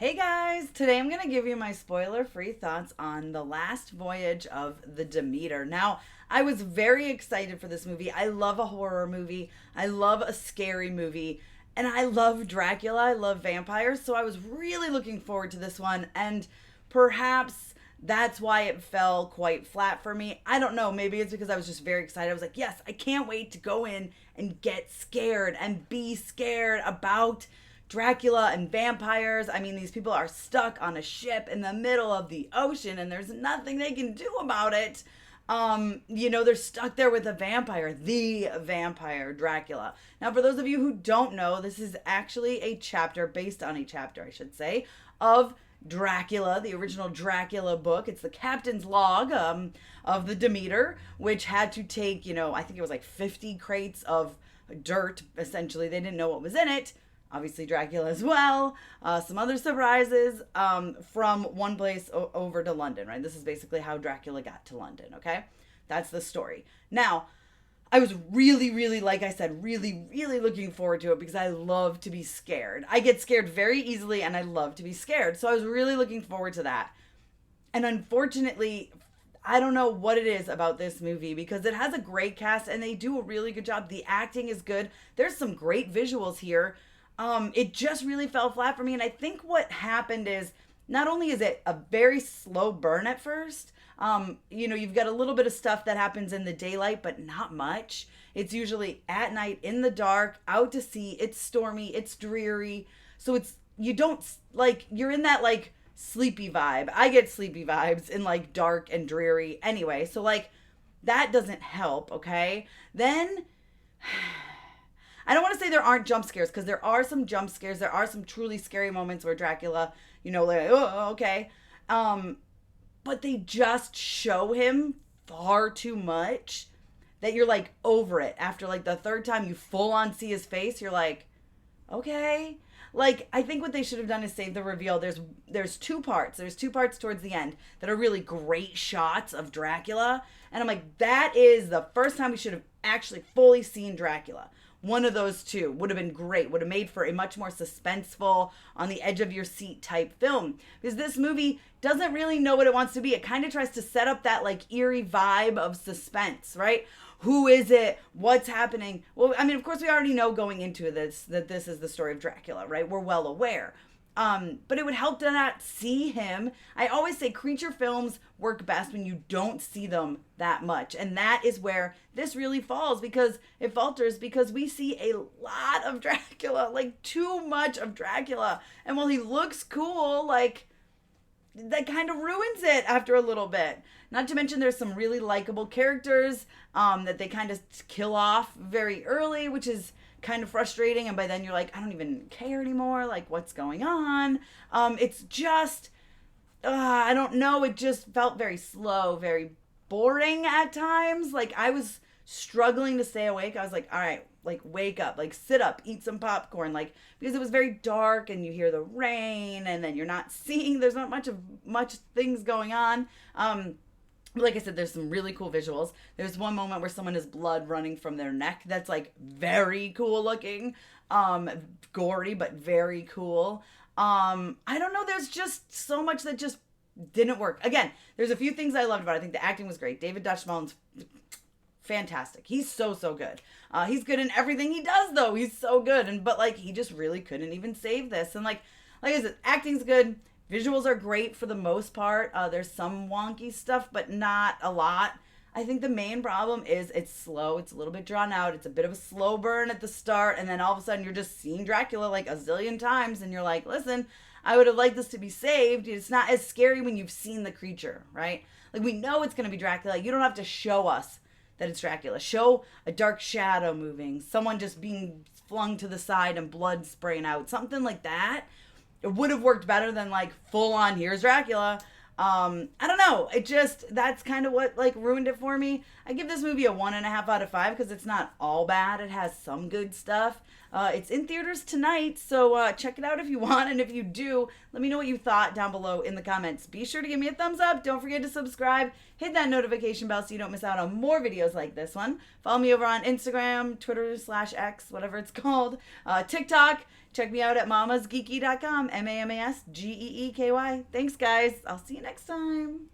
Hey guys, today I'm going to give you my spoiler-free thoughts on The Last Voyage of the Demeter. Now, I was very excited for this movie. I love a horror movie. I love a scary movie. And I love Dracula. I love vampires. So I was really looking forward to this one. And perhaps that's why it fell quite flat for me. I don't know. Maybe it's because I was just very excited. I was like, yes, I can't wait to go in and get scared and be scared about Dracula and vampires. I mean, these people are stuck on a ship in the middle of the ocean and there's nothing they can do about it. They're stuck there with a vampire, the vampire Dracula. Now, for those of you who don't know, this is actually a chapter, based on a chapter, I should say, of Dracula, the original Dracula book. It's the captain's log of the Demeter, which had to take, I think it was like 50 crates of dirt, essentially. They didn't know what was in it. Obviously Dracula as well, some other surprises, from one place over to London, right? This is basically how Dracula got to London, okay? That's the story. Now, I was really, really, like I said, really, really looking forward to it because I love to be scared. I get scared very easily and I love to be scared. So I was really looking forward to that. And unfortunately, I don't know what it is about this movie because it has a great cast and they do a really good job. The acting is good. There's some great visuals here. It just really fell flat for me. And I think what happened is not only is it a very slow burn at first, you've got a little bit of stuff that happens in the daylight, but not much. It's usually at night in the dark, out to sea. It's stormy. It's dreary. So you're in that like sleepy vibe. I get sleepy vibes in like dark and dreary anyway. So like that doesn't help. Okay. Then I don't want to say there aren't jump scares because there are some jump scares. There are some truly scary moments where Dracula, oh, okay. But they just show him far too much that you're like over it. After like the third time you full on see his face, you're like, okay. Like, I think what they should have done is save the reveal. There's two parts. There's two parts towards the end that are really great shots of Dracula. And I'm like, that is the first time we should have actually fully seen Dracula. One of those two would have been great, would have made for a much more suspenseful, on the edge of your seat type film. Because this movie doesn't really know what it wants to be. It kind of tries to set up that like eerie vibe of suspense, right? Who is it? What's happening? Well, I mean, of course, we already know going into this that this is the story of Dracula, right? We're well aware. But it would help to not see him. I always say creature films work best when you don't see them that much. And that is where this really falls because it falters because we see a lot of Dracula, like too much of Dracula. And while he looks cool, like that kind of ruins it after a little bit. Not to mention there's some really likable characters that they kind of kill off very early, which is kind of frustrating. And by then you're like, I don't even care anymore. Like, what's going on? It's just, I don't know. It just felt very slow, very boring at times. Like, I was struggling to stay awake. I was like, all right, like, wake up, like, sit up, eat some popcorn. Like, because it was very dark and you hear the rain and then you're not seeing, there's not much things going on. Like I said, there's some really cool visuals. There's one moment where someone has blood running from their neck. That's like very cool looking. Gory, but very cool. I don't know. There's just so much that just didn't work. Again, there's a few things I loved about it. I think the acting was great. David Dutchman's fantastic. He's so good. He's good in everything he does though. He's so good. But like, he just really couldn't even save this. And like I said, acting's good. Visuals are great for the most part. There's some wonky stuff, but not a lot. I think the main problem is it's slow. It's a little bit drawn out. It's a bit of a slow burn at the start. And then all of a sudden you're just seeing Dracula like a zillion times. And you're like, listen, I would have liked this to be saved. It's not as scary when you've seen the creature, right? Like we know it's going to be Dracula. You don't have to show us that it's Dracula. Show a dark shadow moving. Someone just being flung to the side and blood spraying out. Something like that. It would have worked better than like full on here's Dracula. I don't know. That's kind of what like ruined it for me. I give this movie a 1.5 out of 5 because it's not all bad. It has some good stuff. It's in theaters tonight, so check it out if you want. And if you do, let me know what you thought down below in the comments. Be sure to give me a thumbs up. Don't forget to subscribe. Hit that notification bell so you don't miss out on more videos like this one. Follow me over on Instagram, Twitter /X, whatever it's called, TikTok. Check me out at mamasgeeky.com, MamasGeeky. Thanks, guys. I'll see you next time.